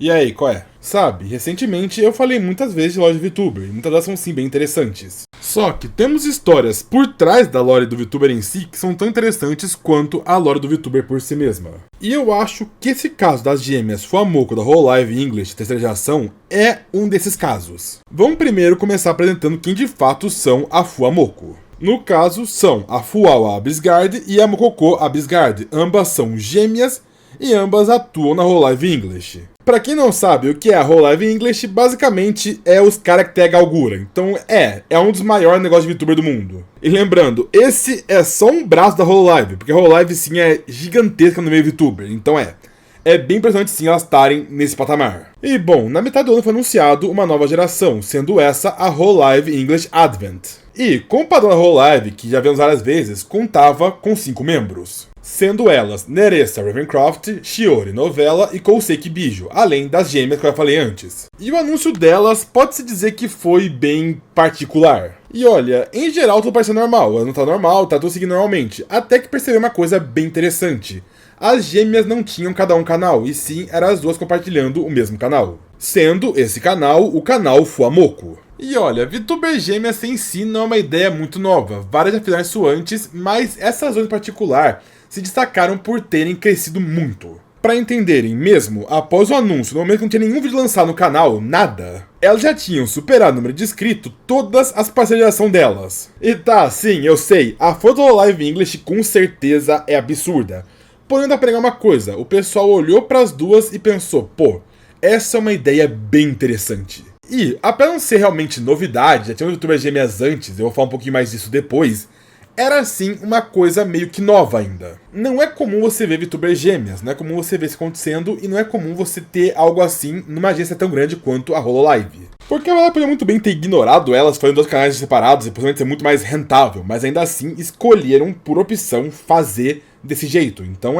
E aí, qual é? Sabe, recentemente eu falei muitas vezes de loja de VTuber, e muitas delas são sim bem interessantes. Só que temos histórias por trás da lore do VTuber em si que são tão interessantes quanto a lore do VTuber por si mesma. E eu acho que esse caso das gêmeas Fuwamoco da Hololive English terceira geração é um desses casos. Vamos primeiro começar apresentando quem de fato são a Fuwamoco. No caso, são a Fuawa Abisgard e a Mokoko Abisgard. Ambas são gêmeas e ambas atuam na Hololive English. Pra quem não sabe o que é a Hololive English, basicamente é os caras que tem a Galgura. Então é um dos maiores negócios de VTuber do mundo. E lembrando, esse é só um braço da Hololive, porque a Hololive sim é gigantesca no meio VTuber. Então é bem impressionante sim elas estarem nesse patamar. E bom, na metade do ano foi anunciado uma nova geração, sendo essa a Hololive English Advent. E, como o padrão da Hololive, que já vimos várias vezes, contava com 5 membros. Sendo elas Nerissa Ravencroft, Shiori Novella e Kouseki Bijo, além das gêmeas que eu já falei antes. E o anúncio delas pode-se dizer que foi bem particular. E olha, em geral tudo parece normal, não tá normal, tá tudo seguindo normalmente, até que percebi uma coisa bem interessante. As gêmeas não tinham cada um canal, e sim eram as duas compartilhando o mesmo canal. Sendo esse canal o canal Fuwamoco. E olha, VTuber gêmeas em si não é uma ideia muito nova, várias já fizeram isso antes, mas essas duas em particular se destacaram por terem crescido muito. Pra entenderem mesmo, após o anúncio, no momento que não tinha nenhum vídeo lançado no canal, nada, elas já tinham superado o número de inscritos todas as parceiras de ação delas. E tá, sim, eu sei, a foto do Live English com certeza é absurda. Porém, dá pra pegar uma coisa, o pessoal olhou pras duas e pensou, pô, essa é uma ideia bem interessante. E, apesar de não ser realmente novidade, já tinha um youtuber gêmeas antes, eu vou falar um pouquinho mais disso depois, era sim uma coisa meio que nova ainda. Não é comum você ver VTuber gêmeas, não é comum você ver isso acontecendo e não é comum você ter algo assim numa agência tão grande quanto a Hololive. Porque ela podia muito bem ter ignorado elas, fazendo dois canais separados e possivelmente ser muito mais rentável, mas ainda assim escolheram por opção fazer desse jeito. Então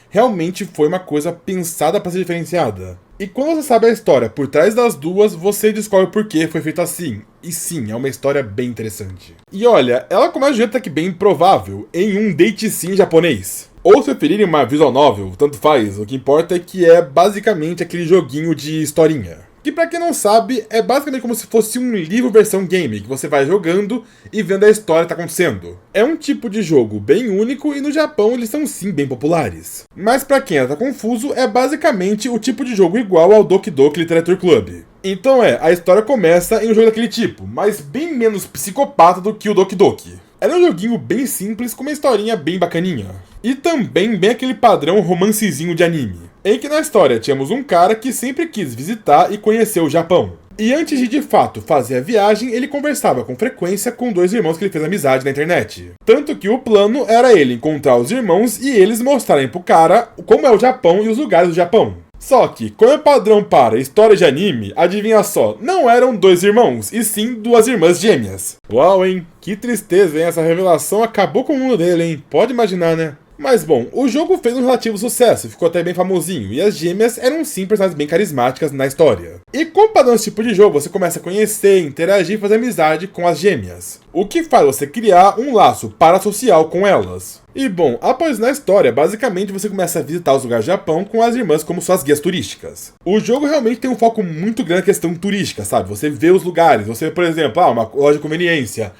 realmente foi uma coisa pensada para ser diferenciada. E quando você sabe a história por trás das duas, você descobre por que foi feito assim. E sim, é uma história bem interessante. E olha, ela começa de um jeito até que bem improvável, em um date sim japonês. Ou se preferirem uma visual novel, tanto faz, o que importa é que é basicamente aquele joguinho de historinha. Que pra quem não sabe, é basicamente como se fosse um livro versão game, que você vai jogando e vendo a história que tá acontecendo. É um tipo de jogo bem único e no Japão eles são sim bem populares. Mas pra quem tá confuso, é basicamente o tipo de jogo igual ao Doki Doki Literature Club. Então a história começa em um jogo daquele tipo, mas bem menos psicopata do que o Doki Doki. Ela é um joguinho bem simples com uma historinha bem bacaninha. E também bem aquele padrão romancezinho de anime. Em que na história tínhamos um cara que sempre quis visitar e conhecer o Japão. E antes de fato fazer a viagem, ele conversava com frequência com dois irmãos que ele fez amizade na internet. Tanto que o plano era ele encontrar os irmãos e eles mostrarem pro cara como é o Japão e os lugares do Japão. Só que, como é padrão para história de anime, adivinha só, não eram dois irmãos, e sim duas irmãs gêmeas. Uau, hein? Que tristeza, hein? Essa revelação acabou com o mundo dele, hein? Pode imaginar, né? Mas bom, o jogo fez um relativo sucesso, ficou até bem famosinho, e as gêmeas eram sim personagens bem carismáticas na história. E como padrão desse tipo de jogo, você começa a conhecer, interagir e fazer amizade com as gêmeas. O que faz você criar um laço parasocial com elas. E bom, após na história, basicamente você começa a visitar os lugares do Japão com as irmãs como suas guias turísticas. O jogo realmente tem um foco muito grande na questão turística, sabe? Você vê os lugares, você, por exemplo, uma loja de conveniência,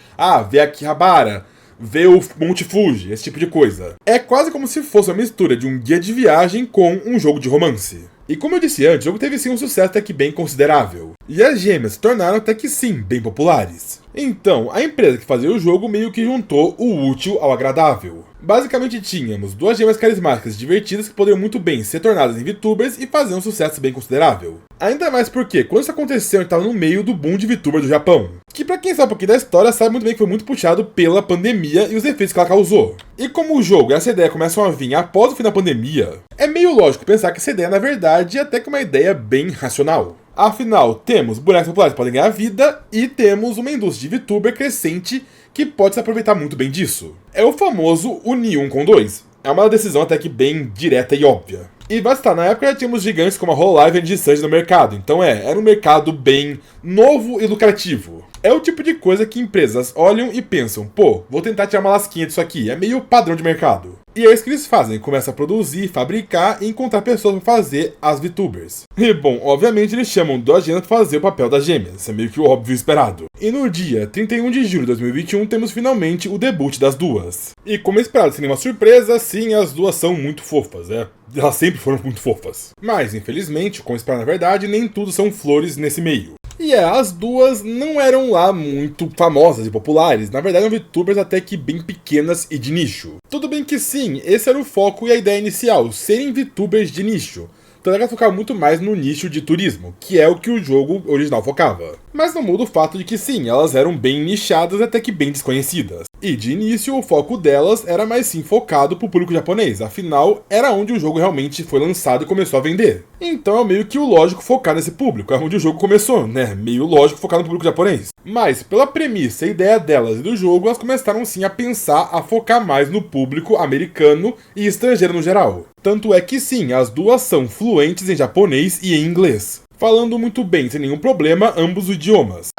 vê Akihabara, ver o Monte Fuji, esse tipo de coisa. É quase como se fosse uma mistura de um guia de viagem com um jogo de romance. E como eu disse antes, o jogo teve sim um sucesso até que bem considerável. E as gêmeas se tornaram até que sim bem populares. Então, a empresa que fazia o jogo meio que juntou o útil ao agradável. Basicamente tínhamos duas gêmeas carismáticas e divertidas que poderiam muito bem ser tornadas em VTubers e fazer um sucesso bem considerável. Ainda mais porque, quando isso aconteceu, a gente estava no meio do boom de VTuber do Japão. Que pra quem sabe um pouquinho da história, sabe muito bem que foi muito puxado pela pandemia e os efeitos que ela causou. E como o jogo e essa ideia começam a vir após o fim da pandemia, é meio lógico pensar que essa ideia, na verdade, é até que uma ideia bem racional. Afinal, temos bonecos populares que podem ganhar vida e temos uma indústria de VTuber crescente que pode se aproveitar muito bem disso. É o famoso unir um com dois. É uma decisão até que bem direta e óbvia. E vai estar, na época já tínhamos gigantes como a Hololive e a Digistante no mercado, então era um mercado bem novo e lucrativo. É o tipo de coisa que empresas olham e pensam, pô, vou tentar tirar uma lasquinha disso aqui, é meio padrão de mercado. E é isso que eles fazem, começam a produzir, fabricar e encontrar pessoas para fazer as VTubers. E bom, obviamente eles chamam duas gêmeas para fazer o papel das gêmeas, isso é meio que o óbvio esperado. E no dia 31 de julho de 2021 temos finalmente o debut das duas. E como esperado, sem nenhuma surpresa, sim, as duas são muito fofas, elas sempre foram muito fofas. Mas, infelizmente, como esperado na verdade, nem tudo são flores nesse meio. E as duas não eram lá muito famosas e populares, na verdade eram VTubers até que bem pequenas e de nicho. Tudo bem que sim, esse era o foco e a ideia inicial, serem VTubers de nicho. Então ela focava muito mais no nicho de turismo, que é o que o jogo original focava. Mas não muda o fato de que sim, elas eram bem nichadas até que bem desconhecidas. E de início o foco delas era mais sim focado pro público japonês, afinal era onde o jogo realmente foi lançado e começou a vender. Então é meio que o lógico focar nesse público, é onde o jogo começou, né? Meio lógico focar no público japonês. Mas pela premissa e ideia delas e do jogo, elas começaram sim a pensar a focar mais no público americano e estrangeiro no geral. Tanto é que sim, as duas são fluentes em japonês e em inglês, falando muito bem, sem nenhum problema, ambos os idiomas.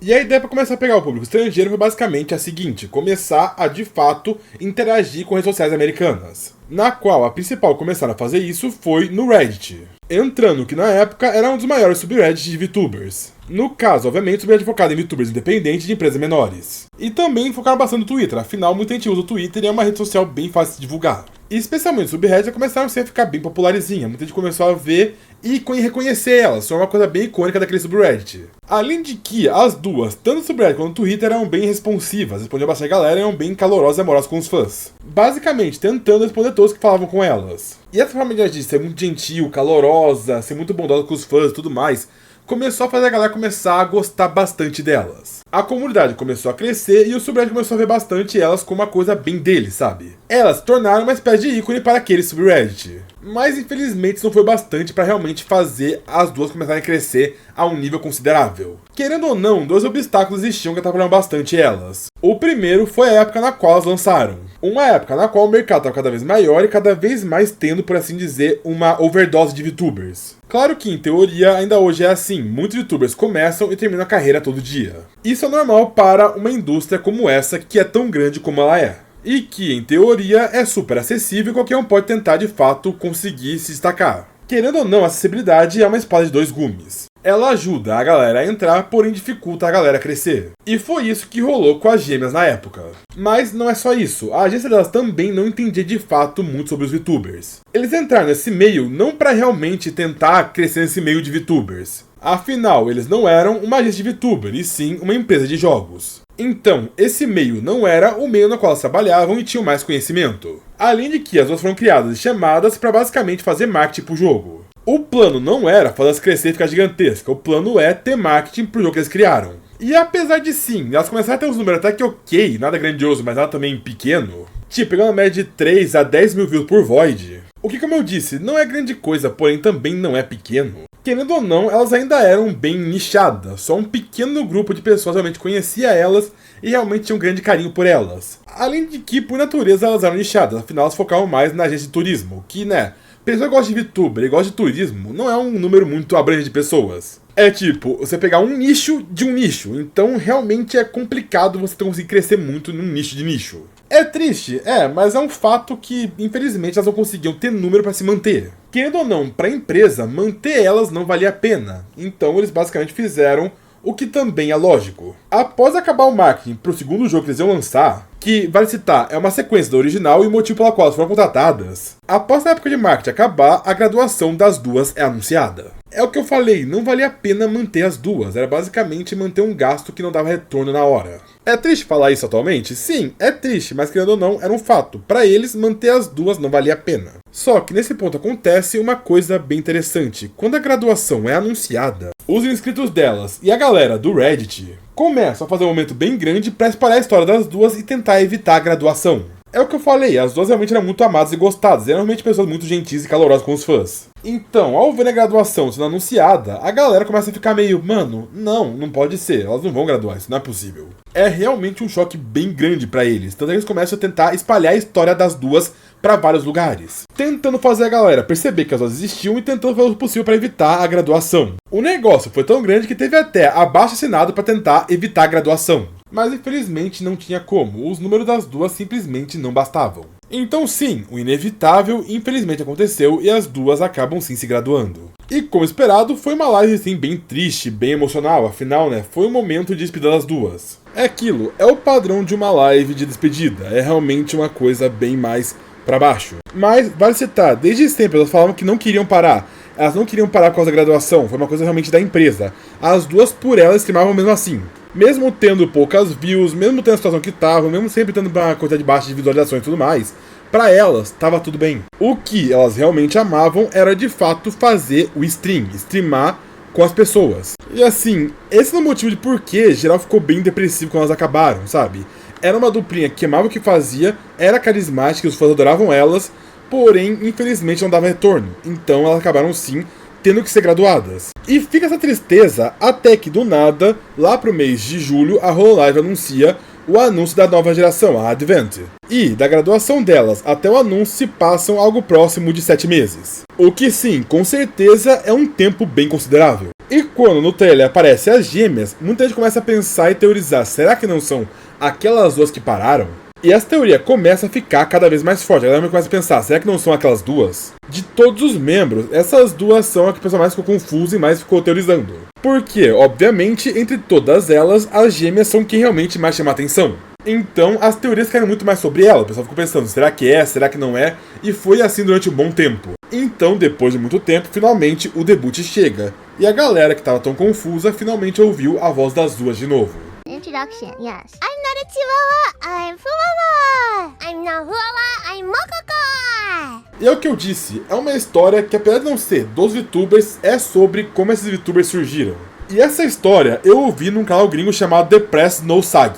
E a ideia para começar a pegar o público estrangeiro foi basicamente a seguinte: começar a de fato interagir com redes sociais americanas, na qual a principal começaram a fazer isso foi no Reddit, entrando que na época era um dos maiores subreddits de VTubers. No caso, obviamente, o subreddit focado em VTubers independentes de empresas menores. E também focaram bastante no Twitter, afinal muita gente usa o Twitter e é uma rede social bem fácil de divulgar. E especialmente os subreddits começaram a ficar bem popularizinha, muita gente começou a ver e reconhecer elas, foi uma coisa bem icônica daquele subreddit. Além de que as duas, tanto o subreddit quanto o Twitter, eram bem responsivas, respondiam bastante a galera e eram bem calorosas e amorosas com os fãs. Basicamente, tentando responder todos que falavam com elas. E essa forma de agir, ser muito gentil, calorosa, ser muito bondosa com os fãs e tudo mais, começou a fazer a galera começar a gostar bastante delas. A comunidade começou a crescer e o subreddit começou a ver bastante elas como uma coisa bem deles, sabe? Elas se tornaram uma espécie de ícone para aquele subreddit. Mas infelizmente isso não foi bastante para realmente fazer as duas começarem a crescer a um nível considerável. Querendo ou não, dois obstáculos existiam que atrapalharam bastante elas. O primeiro foi a época na qual elas lançaram. Uma época na qual o mercado estava cada vez maior e cada vez mais tendo, por assim dizer, uma overdose de VTubers. Claro que, em teoria, ainda hoje é assim, muitos VTubers começam e terminam a carreira todo dia. Isso é normal para uma indústria como essa, que é tão grande como ela é. E que, em teoria, é super acessível e qualquer um pode tentar, de fato, conseguir se destacar. Querendo ou não, a acessibilidade é uma espada de dois gumes. Ela ajuda a galera a entrar, porém dificulta a galera a crescer. E foi isso que rolou com as gêmeas na época. Mas não é só isso, a agência delas também não entendia de fato muito sobre os VTubers. Eles entraram nesse meio não para realmente tentar crescer nesse meio de VTubers. Afinal, eles não eram uma agência de VTuber, e sim uma empresa de jogos. Então, esse meio não era o meio no qual elas trabalhavam e tinham mais conhecimento. Além de que as duas foram criadas e chamadas para basicamente fazer marketing pro jogo. O plano não era fazer elas crescer e ficar gigantesca, o plano é ter marketing pro jogo que eles criaram. E apesar de sim, elas começaram a ter uns números até que ok, nada grandioso, mas nada também pequeno, tipo, pegando uma média de 3 a 10 mil views por Void, o que, como eu disse, não é grande coisa, porém também não é pequeno. Querendo ou não, elas ainda eram bem nichadas, só um pequeno grupo de pessoas realmente conhecia elas e realmente tinha um grande carinho por elas. Além de que, por natureza, elas eram nichadas, afinal elas focavam mais na agência de turismo, que, né, pessoa que gosta de VTuber e gosta de turismo não é um número muito abrangente de pessoas. É tipo, você pegar um nicho de um nicho, então realmente é complicado você conseguir crescer muito num nicho de nicho. É triste, mas é um fato que, infelizmente, elas não conseguiam ter número para se manter. Querendo ou não, para a empresa, manter elas não valia a pena. Então eles basicamente fizeram o que também é lógico. Após acabar o marketing para o segundo jogo que eles iam lançar, que, vale citar, é uma sequência da original e o motivo pela qual elas foram contratadas, após a época de marketing acabar, a graduação das duas é anunciada. É o que eu falei, não valia a pena manter as duas, era basicamente manter um gasto que não dava retorno na hora. É triste falar isso atualmente? Sim, é triste, mas querendo ou não, era um fato. Para eles, manter as duas não valia a pena. Só que nesse ponto acontece uma coisa bem interessante. Quando a graduação é anunciada, os inscritos delas e a galera do Reddit começam a fazer um momento bem grande para espalhar a história das duas e tentar evitar a graduação. É o que eu falei, as duas realmente eram muito amadas e gostadas, eram realmente pessoas muito gentis e calorosas com os fãs. Então, ao ver a graduação sendo anunciada, a galera começa a ficar meio, mano, não pode ser, elas não vão graduar, isso não é possível. É realmente um choque bem grande pra eles, tanto que eles começam a tentar espalhar a história das duas para vários lugares, tentando fazer a galera perceber que as aulas existiam e tentando fazer o possível para evitar a graduação. O negócio foi tão grande que teve até abaixo-assinado para tentar evitar a graduação. Mas infelizmente não tinha como, os números das duas simplesmente não bastavam. Então sim, o inevitável infelizmente aconteceu e as duas acabam sim se graduando. E como esperado, foi uma live assim bem triste, bem emocional, afinal foi um momento de despedida das duas. É aquilo, é o padrão de uma live de despedida, é realmente uma coisa bem mais pra baixo. Mas vale citar, desde sempre elas falavam que não queriam parar. Elas não queriam parar por causa da graduação, foi uma coisa realmente da empresa. As duas por elas streamavam mesmo assim. Mesmo tendo poucas views, mesmo tendo a situação que estavam, mesmo sempre tendo uma quantidade baixa de visualizações e tudo mais, pra elas tava tudo bem. O que elas realmente amavam era de fato fazer o streamar com as pessoas. E assim, esse é o motivo de por que geral ficou bem depressivo quando elas acabaram, sabe? Era uma duplinha que amava o que fazia, era carismática, os fãs adoravam elas, porém, infelizmente não dava retorno. Então elas acabaram sim tendo que ser graduadas. E fica essa tristeza até que do nada, lá pro mês de julho, a Hololive anuncia o anúncio da nova geração, a Advent. E da graduação delas até o anúncio se passam algo próximo de 7 meses. O que sim, com certeza é um tempo bem considerável. E quando no trailer aparecem as gêmeas, muita gente começa a pensar e teorizar, será que não são aquelas duas que pararam? E essa teoria começa a ficar cada vez mais forte. A galera começa a pensar, será que não são aquelas duas? De todos os membros, essas duas são a que o pessoal mais ficou confuso e mais ficou teorizando. Porque, obviamente, entre todas elas, as gêmeas são quem realmente mais chama a atenção. Então, as teorias caíram muito mais sobre ela. O pessoal ficou pensando, será que é? Será que não é? E foi assim durante um bom tempo. Então, depois de muito tempo, finalmente o debut chega. E a galera que estava tão confusa, finalmente ouviu a voz das duas de novo. Introduction, yes. I'm not a Chihuahua, I'm Fuwawa. I'm not Fuwawa, I'm Mokoko. E é o que eu disse, é uma história que apesar de não ser dos VTubers, é sobre como esses VTubers surgiram. E essa história eu ouvi num canal gringo chamado The Press No Sagi.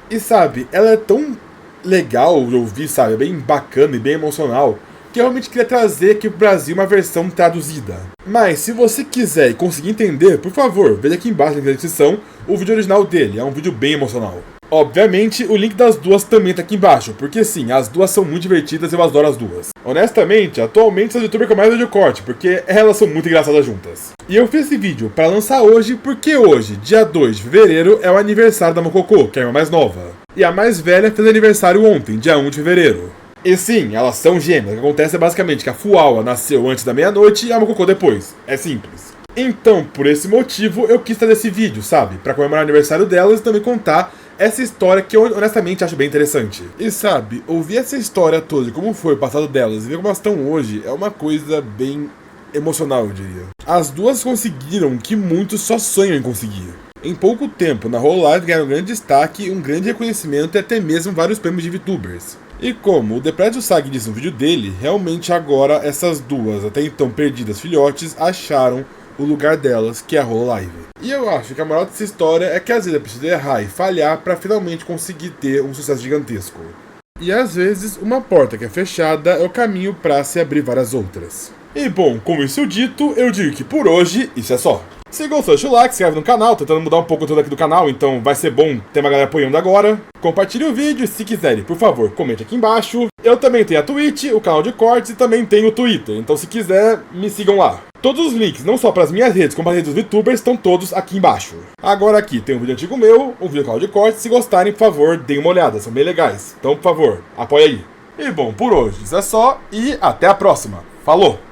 E sabe, ela é tão legal de ouvir, sabe, é bem bacana e bem emocional, que eu realmente queria trazer aqui pro Brasil uma versão traduzida. Mas se você quiser e conseguir entender, por favor, veja aqui embaixo na descrição o vídeo original dele, é um vídeo bem emocional. Obviamente, o link das duas também tá aqui embaixo, porque sim, as duas são muito divertidas e eu adoro as duas. Honestamente, atualmente são as youtubers que eu mais vejo corte, porque elas são muito engraçadas juntas. E eu fiz esse vídeo para lançar hoje, porque hoje, dia 2 de fevereiro, é o aniversário da Mokoko, que é a irmã mais nova. E a mais velha fez aniversário ontem, dia 1 de fevereiro. E sim, elas são gêmeas. O que acontece é basicamente que a Fuwawa nasceu antes da meia-noite e a Mokoko depois. É simples. Então, por esse motivo, eu quis trazer esse vídeo, sabe? Pra comemorar o aniversário delas e também contar essa história que eu honestamente acho bem interessante. E sabe, ouvir essa história toda, como foi o passado delas e ver como elas estão hoje, é uma coisa bem emocional, eu diria. As duas conseguiram o que muitos só sonham em conseguir. Em pouco tempo, na Hololive ganharam um grande destaque, um grande reconhecimento e até mesmo vários prêmios de VTubers. E como o The Press No Sagi disse no vídeo dele, realmente agora essas duas, até então perdidas filhotes, acharam o lugar delas, que é a Hololive. E eu acho que a moral dessa história é que às vezes é preciso errar e falhar para finalmente conseguir ter um sucesso gigantesco. E às vezes, uma porta que é fechada é o caminho para se abrir várias outras. E bom, com isso dito, eu digo que por hoje, isso é só. Se gostou, deixa o like, se inscreve no canal, tentando mudar um pouco o conteúdo aqui do canal, então vai ser bom ter uma galera apoiando agora. Compartilhe o vídeo e se quiserem, por favor, comente aqui embaixo. Eu também tenho a Twitch, o canal de cortes e também tenho o Twitter, então se quiser, me sigam lá. Todos os links, não só para as minhas redes, como para as redes dos VTubers, estão todos aqui embaixo. Agora aqui tem um vídeo antigo meu, um vídeo do canal de cortes, se gostarem, por favor, deem uma olhada, são bem legais. Então, por favor, apoia aí. E bom, por hoje isso é só e até a próxima. Falou!